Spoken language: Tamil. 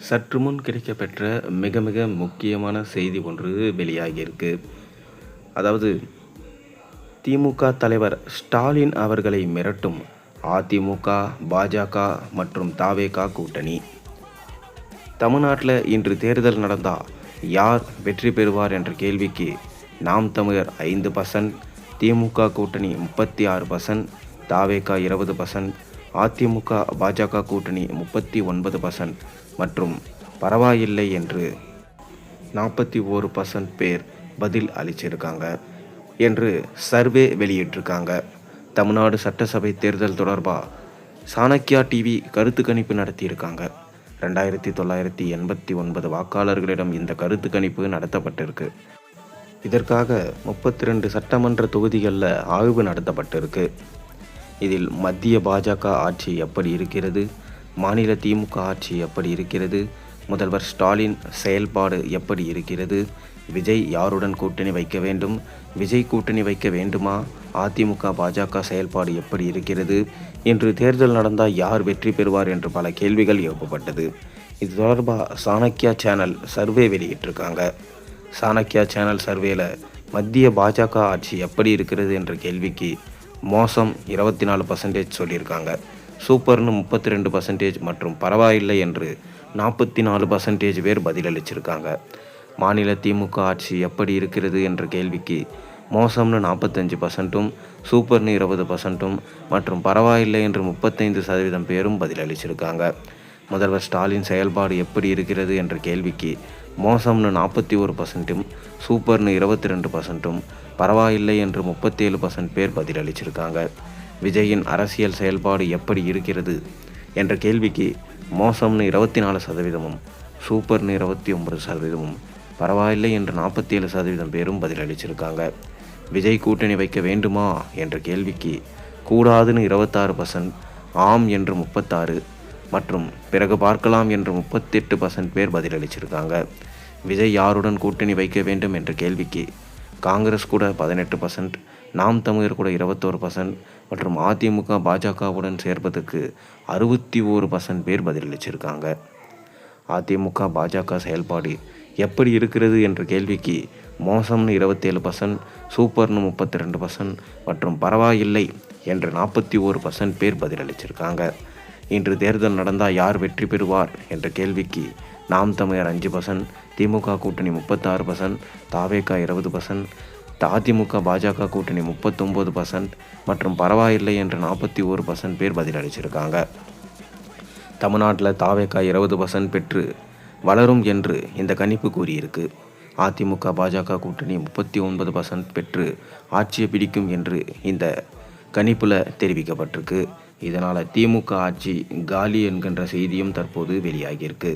சற்று முன் கிடைக்கப்பெற்ற மிக மிக முக்கியமான செய்தி ஒன்று வெளியாகியிருக்கு. அதாவது திமுக தலைவர் ஸ்டாலின் அவர்களை மிரட்டும் அதிமுக, பாஜக மற்றும் தாவேகா கூட்டணி. தமிழ்நாட்டில் இன்று தேர்தல் நடந்தால் யார் வெற்றி பெறுவார் என்ற கேள்விக்கு நாம் தமிழர் 5%, திமுக கூட்டணி 36%, தாவேகா 20%, அதிமுக பாஜக கூட்டணி 39% மற்றும் பரவாயில்லை என்று 41% பேர் பதில் அளிச்சிருக்காங்க என்று சர்வே வெளியிட்டிருக்காங்க. தமிழ்நாடு சட்டசபை தேர்தல் தொடர்பாக சாணக்கியா டிவி கருத்து கணிப்பு நடத்தியிருக்காங்க. 2989 வாக்காளர்களிடம் இந்த கருத்து கணிப்பு நடத்தப்பட்டிருக்கு. இதற்காக 32 சட்டமன்ற தொகுதிகளில் ஆய்வு நடத்தப்பட்டிருக்கு. இதில் மத்திய பாஜக ஆட்சி எப்படி இருக்கிறது, மாநில திமுக ஆட்சி எப்படி இருக்கிறது, முதல்வர் ஸ்டாலின் செயல்பாடு எப்படி இருக்கிறது, விஜய் யாருடன் கூட்டணி வைக்க வேண்டும், விஜய் கூட்டணி வைக்க வேண்டுமா, அதிமுக பாஜக செயல்பாடு எப்படி இருக்கிறது, இன்று தேர்தல் நடந்தால் யார் வெற்றி பெறுவார் என்று பல கேள்விகள் எழுப்பப்பட்டது. இது தொடர்பாக சாணக்கியா சேனல் சர்வே வெளியிட்டிருக்காங்க. சாணக்கியா சேனல் சர்வேல மத்திய பாஜக ஆட்சி எப்படி இருக்கிறது என்ற கேள்விக்கு மோசம் 24% சொல்லியிருக்காங்க, சூப்பர்னு 32% மற்றும் பரவாயில்லை என்று 44% பேர் பதிலளிச்சிருக்காங்க. மாநில திமுக ஆட்சி எப்படி இருக்கிறது என்ற கேள்விக்கு மோசம்னு 45%, சூப்பர்னு 20% மற்றும் பரவாயில்லை என்று 35% பேரும் பதிலளிச்சிருக்காங்க. முதல்வர் ஸ்டாலின் செயல்பாடு எப்படி இருக்கிறது என்ற கேள்விக்கு மோசம்னு 41%, சூப்பர்னு 22%, பரவாயில்லை என்று 37% பேர் பதிலளிச்சிருக்காங்க. விஜயின் அரசியல் செயல்பாடு எப்படி இருக்கிறது என்ற கேள்விக்கு மோசம்னு 24%, சூப்பர்னு 29%, பரவாயில்லை என்று 47% பேரும் பதிலளிச்சிருக்காங்க. விஜய் கூட்டணி வைக்க வேண்டுமா என்ற கேள்விக்கு கூடாதுன்னு 26%, ஆம் என்று 36% மற்றும் பிறகு பார்க்கலாம் என்று 38% பேர் பதிலளிச்சிருக்காங்க. விஜய் யாருடன் கூட்டணி வைக்க வேண்டும் என்ற கேள்விக்கு காங்கிரஸ் கூட 18%, நாம் தமிழர் கூட 21% மற்றும் அதிமுக பாஜகவுடன் சேர்ப்பதற்கு 61% பேர் பதிலளிச்சிருக்காங்க. அதிமுக பாஜக செயல்பாடு எப்படி இருக்கிறது என்ற கேள்விக்கு மோசம்னு 27%, சூப்பர்னு 32% மற்றும் பரவாயில்லை என்று 41% பேர் பதிலளிச்சிருக்காங்க. இன்று தேர்தல் நடந்தால் யார் வெற்றி பெறுவார் என்ற கேள்விக்கு நாம் தமிழர் 5%, திமுக கூட்டணி 36%, தாவேகா 20%, அதிமுக பாஜக கூட்டணி 39% மற்றும் பரவாயில்லை என்று 41% பேர் பதிலளிச்சிருக்காங்க. தமிழ்நாட்டில் தாவேகா 20% பெற்று வளரும் என்று இந்த கணிப்பு கூறியிருக்கு. அதிமுக பாஜக கூட்டணி 39% பெற்று ஆட்சியை பிடிக்கும் என்று இந்த கணிப்பில் தெரிவிக்கப்பட்டிருக்கு. இதனால் திமுக ஆட்சி காலி என்கின்ற செய்தியும் தற்போது வெளியாகியிருக்கு.